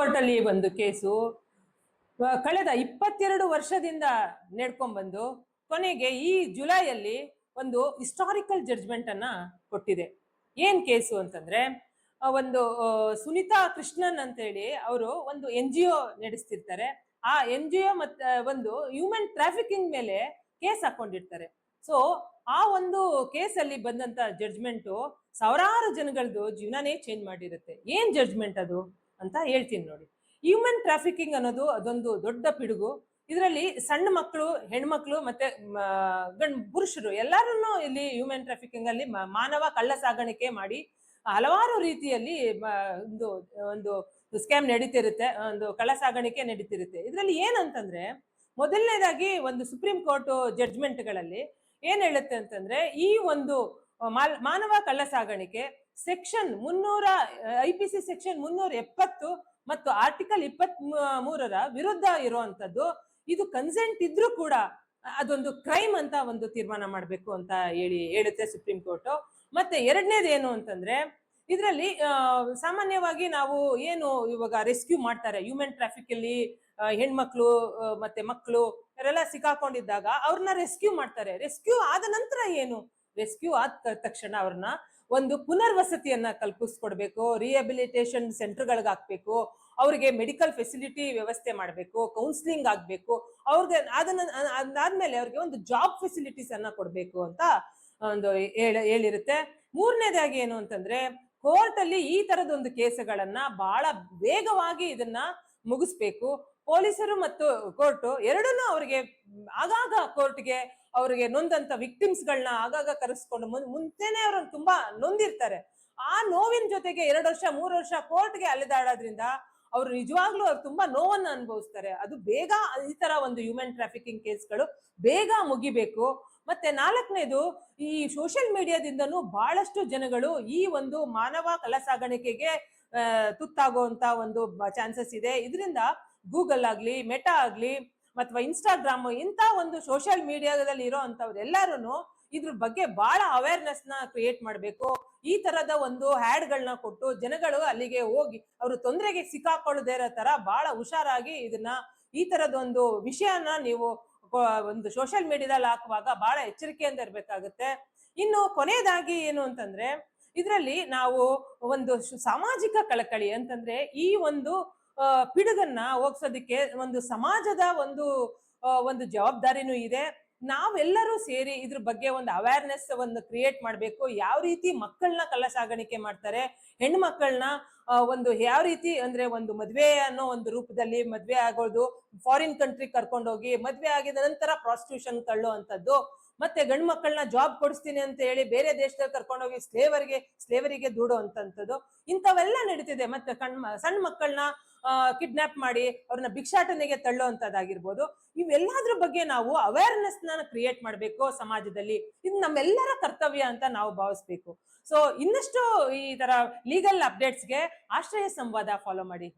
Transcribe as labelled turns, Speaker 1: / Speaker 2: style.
Speaker 1: Court ಅಲ್ಲಿ ಒಂದು case ಕಳೆದ 22 ವರ್ಷದಿಂದ ನಡ್ಕೊಂಡ್ಬಂದು ಕೊನೆಗೆ ಈ ಜುಲೈಯಲ್ಲಿ ಒಂದು ಹಿಸ್ಟಾರಿಕಲ್ ಜಡ್ಜ್ಮೆಂಟ್ ಅನ್ನ ಕೊಟ್ಟಿದೆ. ಏನ್ ಕೇಸು ಅಂತಂದ್ರೆ ಒಂದು ಸುನಿತಾ ಕೃಷ್ಣನ್ ಅಂತ ಹೇಳಿ ಅವರು ಒಂದು NGO ನಡೆಸ್ತಿರ್ತಾರೆ. ಆ NGO ಮತ್ತೆ ಒಂದು ಹ್ಯೂಮನ್ ಟ್ರಾಫಿಕಿಂಗ್ ಮೇಲೆ ಕೇಸ್ ಹಾಕೊಂಡಿರ್ತಾರೆ. ಸೊ ಆ ಒಂದು ಕೇಸಲ್ಲಿ ಬಂದಂತ ಜಡ್ಜ್ಮೆಂಟ್ ಸಾವಿರಾರು ಜನಗಳದ್ದು ಜೀವನನೇ ಚೇಂಜ್ ಮಾಡಿರುತ್ತೆ. ಏನ್ ಜಡ್ಜ್ಮೆಂಟ್ ಅದು ಅಂತ ಹೇಳ್ತೀನಿ ನೋಡಿ. ಹ್ಯೂಮನ್ ಟ್ರಾಫಿಕಿಂಗ್ ಅನ್ನೋದು ಅದೊಂದು ದೊಡ್ಡ ಪಿಡುಗು. ಇದರಲ್ಲಿ ಸಣ್ಣ ಮಕ್ಕಳು, ಹೆಣ್ಮಕ್ಳು ಮತ್ತೆ ಪುರುಷರು ಎಲ್ಲಾರನ್ನು ಇಲ್ಲಿ ಹ್ಯೂಮನ್ ಟ್ರಾಫಿಕಿಂಗ್ ಅಲ್ಲಿ ಮಾನವ ಕಳ್ಳ ಸಾಗಾಣಿಕೆ ಮಾಡಿ ಹಲವಾರು ರೀತಿಯಲ್ಲಿ ಒಂದು ಒಂದು ಸ್ಕ್ಯಾಮ್ ನಡೀತಿರುತ್ತೆ, ಒಂದು ಕಳ್ಳ ಸಾಗಾಣಿಕೆ ನಡೀತಿರುತ್ತೆ. ಇದರಲ್ಲಿ ಏನಂತಂದ್ರೆ ಮೊದಲನೇದಾಗಿ ಒಂದು ಸುಪ್ರೀಂ ಕೋರ್ಟ್ ಜಡ್ಜ್ಮೆಂಟ್ಗಳಲ್ಲಿ ಏನ್ ಹೇಳುತ್ತೆ ಅಂತಂದ್ರೆ ಈ ಒಂದು ಮಾನವ ಕಳ್ಳ ಸಾಗಾಣಿಕೆ ಸೆಕ್ಷನ್ 300 IPC ಸೆಕ್ಷನ್ 370 ಮತ್ತು ಆರ್ಟಿಕಲ್ 23ರ ವಿರುದ್ಧ ಇರುವಂತದ್ದು. ಇದು ಕನ್ಸೆಂಟ್ ಇದ್ರೂ ಕೂಡ ಅದೊಂದು ಕ್ರೈಮ್ ಅಂತ ಒಂದು ತೀರ್ಮಾನ ಮಾಡಬೇಕು ಅಂತ ಹೇಳುತ್ತೆ ಸುಪ್ರೀಂ ಕೋರ್ಟ್. ಮತ್ತೆ ಎರಡನೇದು ಏನು ಅಂತಂದ್ರೆ ಇದರಲ್ಲಿ ಸಾಮಾನ್ಯವಾಗಿ ನಾವು ಏನು ಇವಾಗ ರೆಸ್ಕ್ಯೂ ಮಾಡ್ತಾರೆ ಹ್ಯೂಮನ್ ಟ್ರಾಫಿಕ್ ಅಲ್ಲಿ ಹೆಣ್ಮಕ್ಳು ಮತ್ತೆ ಮಕ್ಕಳು ಇವರೆಲ್ಲ ಸಿಕ್ಕಾಕೊಂಡಿದ್ದಾಗ ಅವ್ರನ್ನ ರೆಸ್ಕ್ಯೂ ಮಾಡ್ತಾರೆ. ರೆಸ್ಕ್ಯೂ ಆದ ನಂತರ ಏನು, ರೆಸ್ಕ್ಯೂ ಆದ ತಕ್ಷಣ ಅವ್ರನ್ನ ಒಂದು ಪುನರ್ವಸತಿಯನ್ನ ಕಲ್ಪಿಸ್ಕೊಡ್ಬೇಕು, ರಿಹ್ಯಾಬಿಲಿಟೇಷನ್ ಸೆಂಟರ್ಗಳಿಗೆ ಹಾಕ್ಬೇಕು, ಅವ್ರಿಗೆ ಮೆಡಿಕಲ್ ಫೆಸಿಲಿಟಿ ವ್ಯವಸ್ಥೆ ಮಾಡಬೇಕು, ಕೌನ್ಸಿಲಿಂಗ್ ಆಗ್ಬೇಕು, ಅವ್ರಿಗೆ ಅದಾದ್ಮೇಲೆ ಅವ್ರಿಗೆ ಒಂದು ಜಾಬ್ ಫೆಸಿಲಿಟೀಸ್ ಅನ್ನ ಕೊಡ್ಬೇಕು ಅಂತ ಒಂದು ಹೇಳಿರುತ್ತೆ. ಮೂರನೇದಾಗಿ ಏನು ಅಂತಂದ್ರೆ ಕೋರ್ಟ್ ಅಲ್ಲಿ ಈ ತರದೊಂದು ಕೇಸುಗಳನ್ನ ಬಹಳ ವೇಗವಾಗಿ ಇದನ್ನ ಮುಗಿಸ್ಬೇಕು. ಪೊಲೀಸರು ಮತ್ತು ಕೋರ್ಟ್ ಎರಡನ್ನೂ ಅವ್ರಿಗೆ ಆಗಾಗ ಕೋರ್ಟ್ಗೆ ಅವ್ರಿಗೆ ನೊಂದಂತ ವಿಕ್ಟಿಮ್ಸ್ ಗಳನ್ನ ಆಗಾಗ ಕರೆಸ್ಕೊಂಡು ಮುಂಚೆನೆ ಅವ್ರನ್ನ ತುಂಬಾ ನೊಂದಿರ್ತಾರೆ. ಆ ನೋವಿನ ಜೊತೆಗೆ 2 ವರ್ಷ 3 ವರ್ಷ ಕೋರ್ಟ್ಗೆ ಅಲೆದಾಡೋದ್ರಿಂದ ಅವ್ರು ನಿಜವಾಗ್ಲೂ ಅವ್ರು ತುಂಬಾ ನೋವನ್ನ ಅನುಭವಿಸ್ತಾರೆ. ಅದು ಬೇಗ ಈ ತರ ಒಂದು ಹ್ಯೂಮನ್ ಟ್ರಾಫಿಕಿಂಗ್ ಕೇಸ್ಗಳು ಬೇಗ ಮುಗಿಬೇಕು. ಮತ್ತೆ ನಾಲ್ಕನೇದು, ಈ ಸೋಷಿಯಲ್ ಮೀಡಿಯಾದಿಂದನೂ ಬಹಳಷ್ಟು ಜನಗಳು ಈ ಒಂದು ಮಾನವ ಕಳ್ಳ ಸಾಗಾಣಿಕೆಗೆ ತುತ್ತಾಗುವಂತ ಒಂದು ಚಾನ್ಸಸ್ ಇದೆ. ಇದರಿಂದ ಗೂಗಲ್ ಆಗ್ಲಿ, ಮೆಟಾ ಆಗ್ಲಿ, ಅಥವಾ ಇನ್ಸ್ಟಾಗ್ರಾಮ್ ಇಂತ ಒಂದು ಸೋಷಿಯಲ್ ಮೀಡಿಯಾದಲ್ಲಿ ಇರೋ ಅಂತವ್ರು ಎಲ್ಲಾರು ಇದ್ರ ಬಗ್ಗೆ ಬಹಳ ಅವೇರ್ನೆಸ್ ನ ಕ್ರಿಯೇಟ್ ಮಾಡ್ಬೇಕು. ಈ ತರದ ಒಂದು ಹ್ಯಾಡ್ ಗಳನ್ನ ಕೊಟ್ಟು ಜನಗಳು ಅಲ್ಲಿಗೆ ಹೋಗಿ ಅವರು ತೊಂದರೆಗೆ ಸಿಕ್ಕಾಕೊಳ್ಳದೇ ಇರೋ ತರ ಬಹಳ ಹುಷಾರಾಗಿ ಇದನ್ನ ಈ ತರದೊಂದು ವಿಷಯನ ನೀವು ಒಂದು ಸೋಷಿಯಲ್ ಮೀಡಿಯಾದಲ್ಲಿ ಹಾಕುವಾಗ ಬಹಳ ಎಚ್ಚರಿಕೆಯಿಂದ ಇರ್ಬೇಕಾಗುತ್ತೆ. ಇನ್ನು ಕೊನೆಯದಾಗಿ ಏನು ಅಂತಂದ್ರೆ ಇದರಲ್ಲಿ ನಾವು ಒಂದು ಸಾಮಾಜಿಕ ಕಳಕಳಿ ಅಂತಂದ್ರೆ ಈ ಒಂದು ಪಿಡುಗನ್ನ ಹೋಗ್ಸೋದಿಕ್ಕೆ ಒಂದು ಸಮಾಜದ ಒಂದು ಜವಾಬ್ದಾರಿನೂ ಇದೆ. ನಾವೆಲ್ಲರೂ ಸೇರಿ ಇದ್ರ ಬಗ್ಗೆ ಒಂದು ಅವೇರ್ನೆಸ್ ಒಂದು ಕ್ರಿಯೇಟ್ ಮಾಡ್ಬೇಕು. ಯಾವ ರೀತಿ ಮಕ್ಕಳನ್ನ ಕಳ್ಳ ಸಾಗಾಣಿಕೆ ಮಾಡ್ತಾರೆ, ಹೆಣ್ಣು ಮಕ್ಕಳನ್ನ ಒಂದು ಯಾವ ರೀತಿ ಅಂದ್ರೆ ಒಂದು ಮದ್ವೆ ಅನ್ನೋ ಒಂದು ರೂಪದಲ್ಲಿ ಮದ್ವೆ ಆಗೋದು, ಫಾರಿನ್ ಕಂಟ್ರಿ ಕರ್ಕೊಂಡೋಗಿ ಮದ್ವೆ ಆಗಿದ ನಂತರ ಪ್ರಾಸ್ಟಿಟ್ಯೂಷನ್ ತಳ್ಳೋ ಅಂತದ್ದು, ಮತ್ತೆ ಗಂಡು ಮಕ್ಕಳನ್ನ ಜಾಬ್ ಕೊಡಿಸ್ತೀನಿ ಅಂತ ಹೇಳಿ ಬೇರೆ ದೇಶದಲ್ಲಿ ಕರ್ಕೊಂಡೋಗಿ ಸ್ಲೇವರಿಗೆ ದೂಡೋ ಅಂತದ್ದು ಇಂಥವೆಲ್ಲ ನಡೀತಿದೆ. ಮತ್ತೆ ಸಣ್ಣ ಮಕ್ಕಳನ್ನ ಕಿಡ್ನಾಪ್ ಮಾಡಿ ಅವ್ರನ್ನ ಭಿಕ್ಷಾಟನೆಗೆ ತಳ್ಳೋ ಅಂತದ್ದಾಗಿರ್ಬೋದು. ಇವೆಲ್ಲದ್ರ ಬಗ್ಗೆ ನಾವು ಅವೇರ್ನೆಸ್ ನ ಕ್ರಿಯೇಟ್ ಮಾಡ್ಬೇಕು ಸಮಾಜದಲ್ಲಿ. ಇದು ನಮ್ಮೆಲ್ಲರ ಕರ್ತವ್ಯ ಅಂತ ನಾವು ಭಾವಿಸ್ಬೇಕು. ಸೊ ಇನ್ನಷ್ಟು ಈ ತರ ಲೀಗಲ್ ಅಪ್ಡೇಟ್ಸ್ಗೆ ಆಶ್ರಯ ಸಂವಾದ ಫಾಲೋ ಮಾಡಿ.